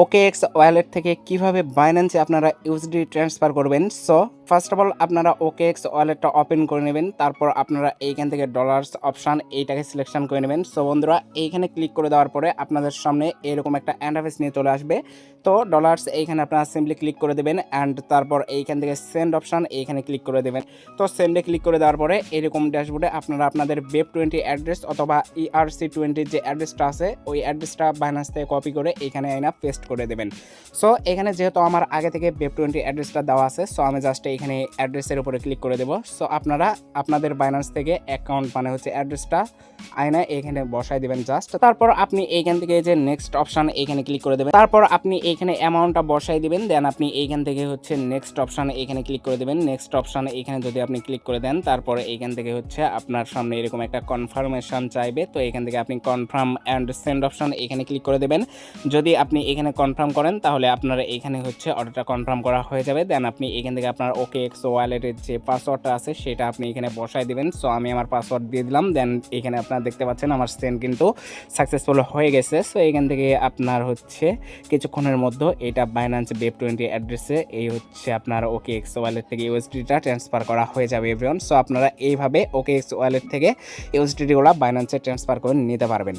OKX wallet থেকে কিভাবে বাইন্যান্সে আপনারা ইউএসডি ট্রান্সফার করবেন। সো ফার্স্ট অফ অল আপনারা OKX ওয়ালেটটা ওপেন করে নেবেন। তারপর আপনারা এইখান থেকে ডলার্স অপশান এইটাকে সিলেকশন করে নেবেন। সো বন্ধুরা এইখানে ক্লিক করে দেওয়ার পরে আপনাদের সামনে এরকম একটা ইন্টারফেস নিয়ে চলে আসবে। তো ডলার্স এইখানে আপনারা সিম্পলি ক্লিক করে দেবেন অ্যান্ড তারপর এইখান থেকে সেন্ড অপশান এইখানে ক্লিক করে দেবেন। তো সেন্ডে ক্লিক করে দেওয়ার পরে এরকম ড্যাশবোর্ডে আপনারা আপনাদের BEP20 অ্যাড্রেস অথবা ERC20 যে অ্যাড্রেসটা আছে ওই অ্যাড্রেসটা বাইন্যান্স থেকে কপি করে এইখানে আইনা পেস্ট করে দেবেন। সো এখানে যেহেতু আমার আগে থেকে BEP20 অ্যাড্রেসটা দেওয়া আছে, সো আমি জাস্ট এখানে অ্যাড্রেসের উপরে ক্লিক করে দেবো। সো আপনারা আপনাদের বাইন্যান্স থেকে অ্যাকাউন্ট মানে হচ্ছে অ্যাড্রেসটা আয়না এখানে বসাই দেবেন জাস্ট। তারপর আপনি এইখান থেকে যে নেক্সট অপশান এখানে ক্লিক করে দেবেন। তারপর আপনি এইখানে অ্যামাউন্টটা বসাই দিবেন। দেন আপনি এইখান থেকে হচ্ছে নেক্সট অপশান এখানে ক্লিক করে দেবেন। নেক্সট অপশান এখানে যদি আপনি ক্লিক করে দেন তারপরে এইখান থেকে হচ্ছে আপনার সামনে এরকম একটা কনফার্মেশন চাইবে। তো এখান থেকে আপনি কনফার্ম অ্যান্ড সেন্ড অপশান এখানে ক্লিক করে দেবেন। যদি আপনি এখানে কনফার্ম করেন তাহলে আপনারা এখানে হচ্ছে অর্ডারটা কনফার্ম করা হয়ে যাবে। দেন আপনি এখান থেকে আপনার OKX ওয়ালেটের যে পাসওয়ার্ডটা আছে সেটা আপনি এখানে বসাই দিবেন। সো আমি আমার পাসওয়ার্ড দিয়ে দিলাম। দেন এখানে আপনারা দেখতে পাচ্ছেন আমার সেন্ড কিন্তু সাকসেসফুল হয়ে গেছে। সো এখান থেকে আপনার হচ্ছে কিছুক্ষণের মধ্যে এটা বাইন্যান্স BEP20 অ্যাড্রেসে এই হচ্ছে আপনার OKX ওয়ালেট থেকে ইউএসডিটা ট্রান্সফার করা হয়ে যাবে এভরিওয়ান। সো আপনারা এইভাবে OKX ওয়ালেট থেকে ইউএসডিগুলো বাইন্যান্সে ট্রান্সফার করে নিতে পারবেন।